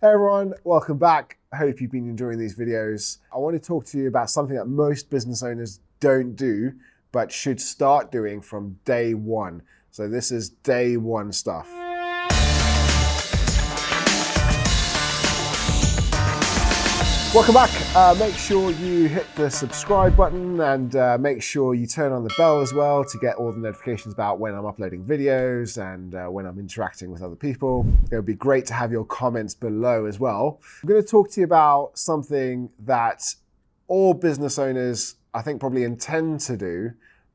Hey everyone, welcome back. I hope you've been enjoying these videos. I want to talk to you about something that most business owners don't do, but should start doing from day one. So this is day one stuff. Welcome back. Make sure you hit the subscribe button and make sure you turn on the bell as well to get all the notifications about when I'm uploading videos and when I'm interacting with other people. It would be great to have your comments below as well. I'm going to talk to you about something that all business owners, I think, probably intend to do,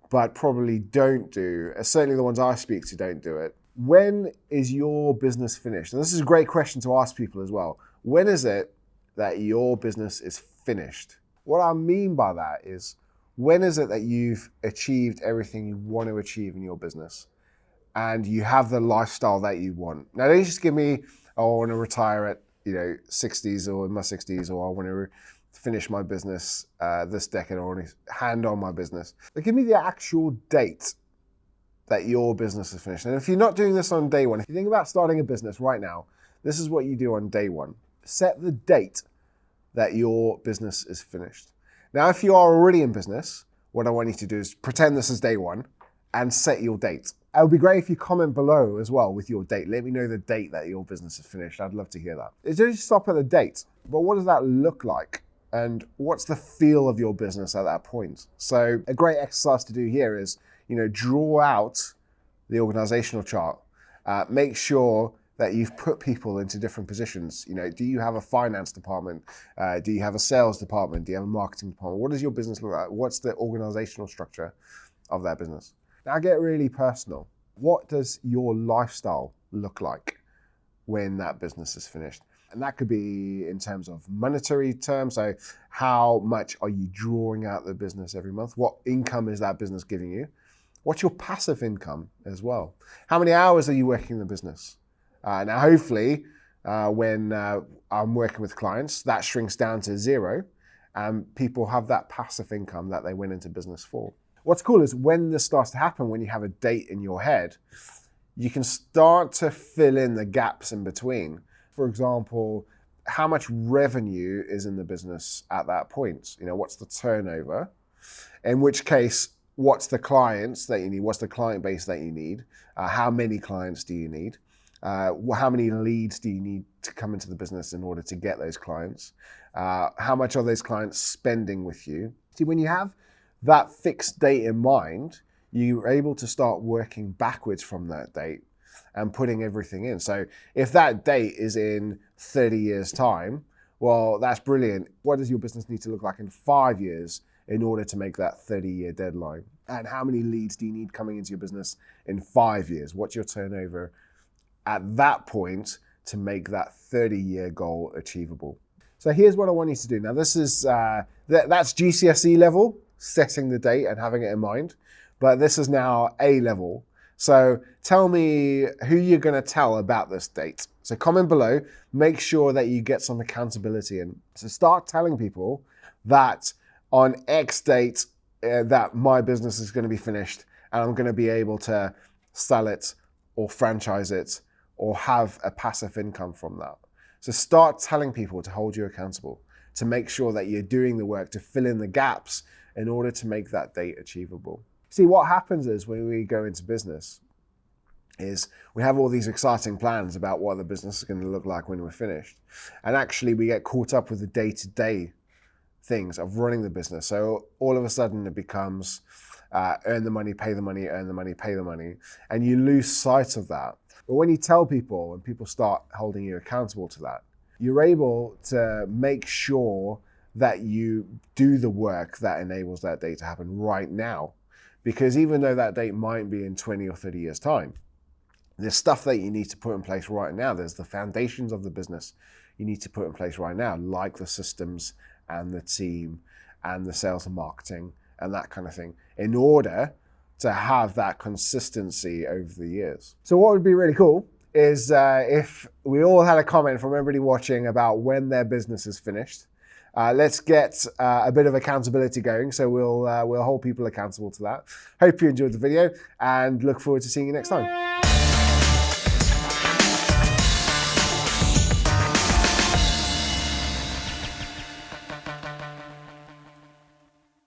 but probably don't do. Certainly the ones I speak to don't do it. When is your business finished? And this is a great question to ask people as well. When is it that your business is finished? What I mean by that is, when is it that you've achieved everything you want to achieve in your business and you have the lifestyle that you want? Now, don't just give me, oh, I want to retire at 60s or in my 60s, or I want to finish my business this decade, or I want to hand on my business. But give me the actual date that your business is finished. And if you're not doing this on day one, if you think about starting a business right now, this is what you do on day one. Set the date that your business is finished. Now, if you are already in business, what I want you to do is pretend this is day one and set your date. It would be great if you comment below as well with your date. Let me know the date that your business is finished. I'd love to hear that. It doesn't stop at the date, but what does that look like? And what's the feel of your business at that point? So a great exercise to do here is, draw out the organizational chart. Make sure that you've put people into different positions. Do you have a finance department? Do you have a sales department? Do you have a marketing department? What does your business look like? What's the organizational structure of that business? Now get really personal. What does your lifestyle look like when that business is finished? And that could be in terms of monetary terms. So how much are you drawing out the business every month? What income is that business giving you? What's your passive income as well? How many hours are you working in the business? Now, hopefully, when I'm working with clients, that shrinks down to zero, and people have that passive income that they went into business for. What's cool is when this starts to happen, when you have a date in your head, you can start to fill in the gaps in between. For example, how much revenue is in the business at that point? What's the turnover? In which case, what's the clients that you need? What's the client base that you need? How many clients do you need? How many leads do you need to come into the business in order to get those clients? How much are those clients spending with you? See, when you have that fixed date in mind, you're able to start working backwards from that date and putting everything in. So if that date is in 30 years' time, well, that's brilliant. What does your business need to look like in 5 years in order to make that 30-year deadline? And how many leads do you need coming into your business in 5 years? What's your turnover at that point to make that 30-year goal achievable? So here's what I want you to do. Now this is, that's GCSE level, setting the date and having it in mind, but this is now A level. So tell me who you're gonna tell about this date. So comment below, make sure that you get some accountability in. So start telling people that on X date that my business is gonna be finished and I'm gonna be able to sell it or franchise it or have a passive income from that. So start telling people to hold you accountable, to make sure that you're doing the work to fill in the gaps in order to make that date achievable. See, what happens is when we go into business is we have all these exciting plans about what the business is going to look like when we're finished. And actually we get caught up with the day-to-day things of running the business. So all of a sudden it becomes earn the money, pay the money, earn the money, pay the money. And you lose sight of that. But when you tell people and people start holding you accountable to that, you're able to make sure that you do the work that enables that date to happen right now. Because even though that date might be in 20 or 30 years' time, there's stuff that you need to put in place right now. There's the foundations of the business you need to put in place right now, like the systems and the team and the sales and marketing and that kind of thing, in order to have that consistency over the years. So what would be really cool is if we all had a comment from everybody watching about when their business is finished. Let's get a bit of accountability going. So we'll hold people accountable to that. Hope you enjoyed the video and look forward to seeing you next time.